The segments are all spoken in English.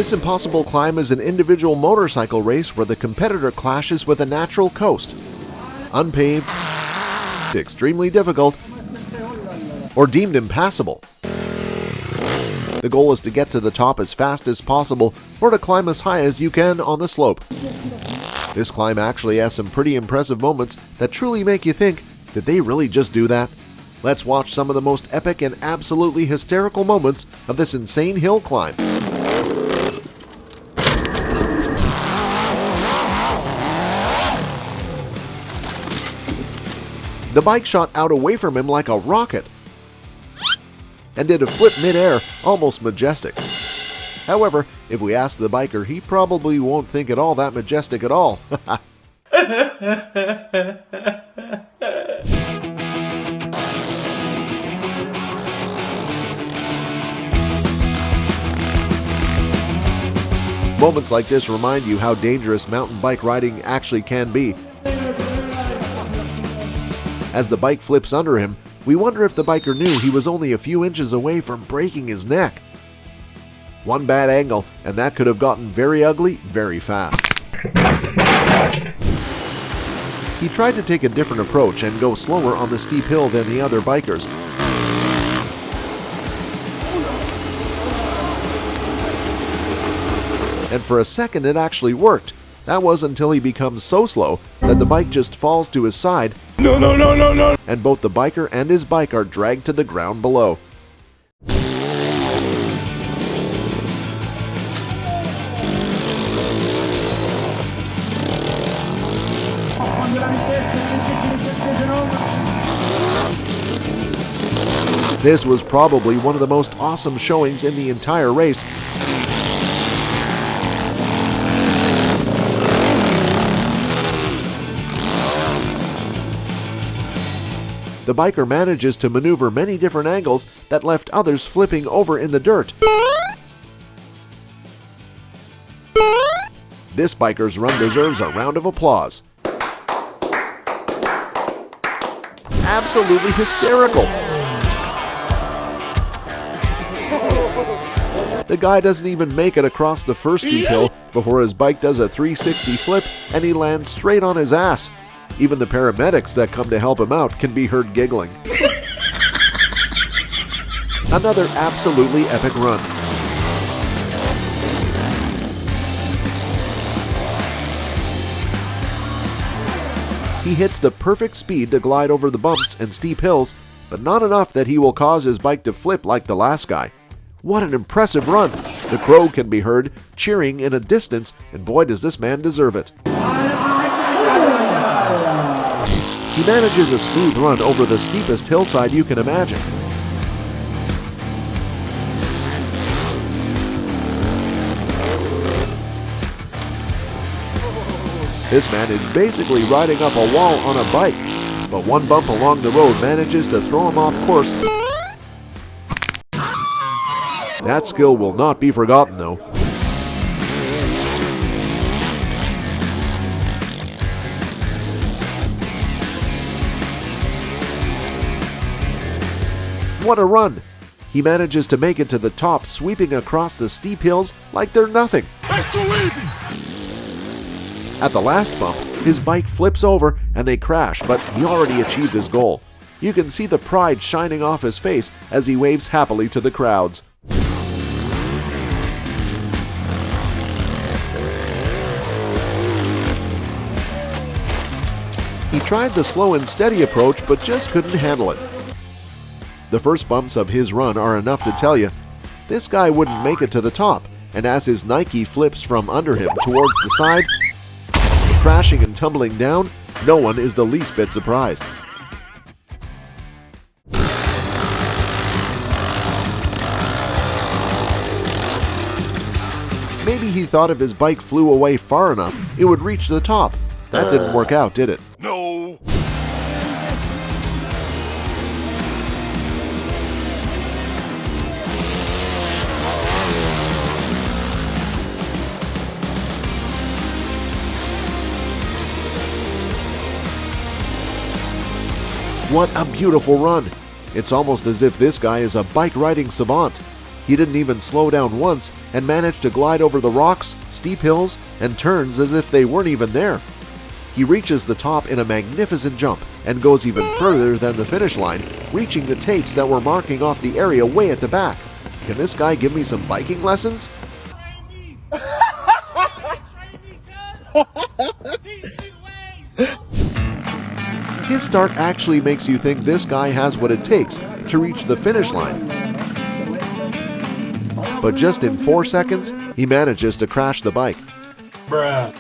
This impossible climb is an individual motorcycle race where the competitor clashes with a natural coast. Unpaved, extremely difficult, or deemed impassable. The goal is to get to the top as fast as possible or to climb as high as you can on the slope. This climb actually has some pretty impressive moments that truly make you think, did they really just do that? Let's watch some of the most epic and absolutely hysterical moments of this insane hill climb. The bike shot out away from him like a rocket and did a flip mid-air, almost majestic. However, if we ask the biker, he probably won't think it all that majestic at all. Moments like this remind you how dangerous mountain bike riding actually can be. As the bike flips under him, we wonder if the biker knew he was only a few inches away from breaking his neck. One bad angle, and that could have gotten very ugly very fast. He tried to take a different approach and go slower on the steep hill than the other bikers. And for a second it actually worked. That was until he becomes so slow that the bike just falls to his side. No, and both the biker and his bike are dragged to the ground below. This was probably one of the most awesome showings in the entire race. The biker manages to maneuver many different angles that left others flipping over in the dirt. This biker's run deserves a round of applause. Absolutely hysterical. The guy doesn't even make it across the first steep hill before his bike does a 360 flip and he lands straight on his ass. Even the paramedics that come to help him out can be heard giggling. Another absolutely epic run. He hits the perfect speed to glide over the bumps and steep hills, but not enough that he will cause his bike to flip like the last guy. What an impressive run! The crow can be heard cheering in a distance, and boy does this man deserve it. He manages a smooth run over the steepest hillside you can imagine. This man is basically riding up a wall on a bike, but one bump along the road manages to throw him off course. That skill will not be forgotten though. What a run! He manages to make it to the top, sweeping across the steep hills like they're nothing. That's too easy! At the last bump, his bike flips over and they crash, but he already achieved his goal. You can see the pride shining off his face as he waves happily to the crowds. He tried the slow and steady approach, but just couldn't handle it. The first bumps of his run are enough to tell you, this guy wouldn't make it to the top, and as his Nike flips from under him towards the side, crashing and tumbling down, no one is the least bit surprised. Maybe he thought if his bike flew away far enough, it would reach the top. That didn't work out, did it? No! What a beautiful run! It's almost as if this guy is a bike riding savant. He didn't even slow down once, and managed to glide over the rocks, steep hills, and turns as if they weren't even there. He reaches the top in a magnificent jump and goes even further than the finish line, reaching the tapes that were marking off the area way at the back. Can this guy give me some biking lessons? His start actually makes you think this guy has what it takes to reach the finish line. But just in 4 seconds, he manages to crash the bike. Bruh.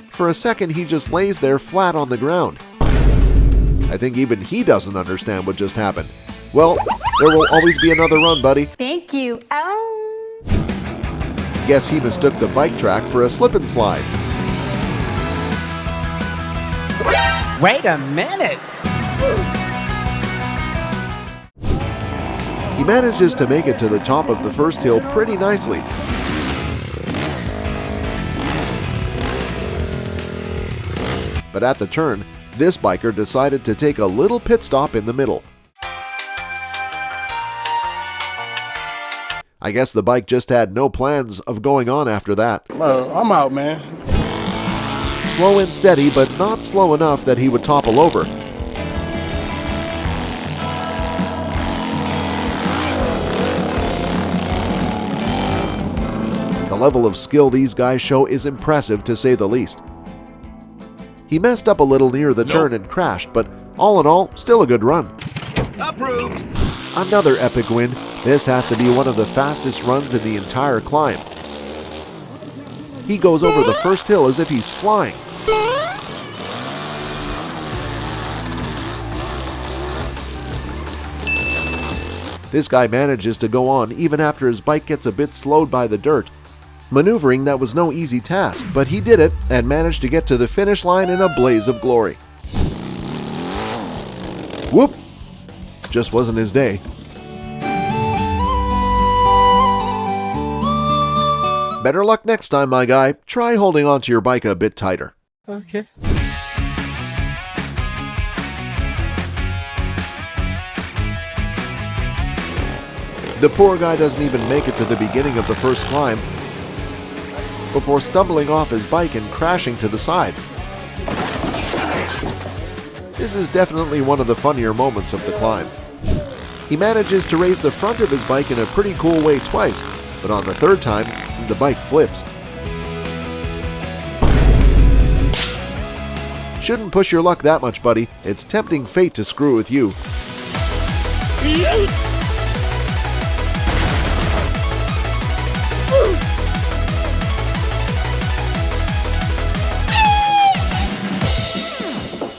For a second, he just lays there flat on the ground. I think even he doesn't understand what just happened. Well, there will always be another run, buddy. Thank you. Ow. Guess he mistook the bike track for a slip and slide. Wait a minute! He manages to make it to the top of the first hill pretty nicely. But at the turn, this biker decided to take a little pit stop in the middle. I guess the bike just had no plans of going on after that. I'm out, man. Slow and steady, but not slow enough that he would topple over. The level of skill these guys show is impressive to say the least. He messed up a little near the turn and crashed, but all in all, still a good run. Approved. Another epic win. This has to be one of the fastest runs in the entire climb. He goes over the first hill as if he's flying. This guy manages to go on even after his bike gets a bit slowed by the dirt. Maneuvering that was no easy task, but he did it and managed to get to the finish line in a blaze of glory. Whoop! Just wasn't his day. Better luck next time, my guy. Try holding onto your bike a bit tighter. Okay. The poor guy doesn't even make it to the beginning of the first climb before stumbling off his bike and crashing to the side. This is definitely one of the funnier moments of the climb. He manages to raise the front of his bike in a pretty cool way twice, but on the third time, the bike flips. Shouldn't push your luck that much, buddy. It's tempting fate to screw with you.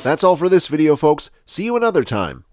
That's all for this video, folks. See you another time.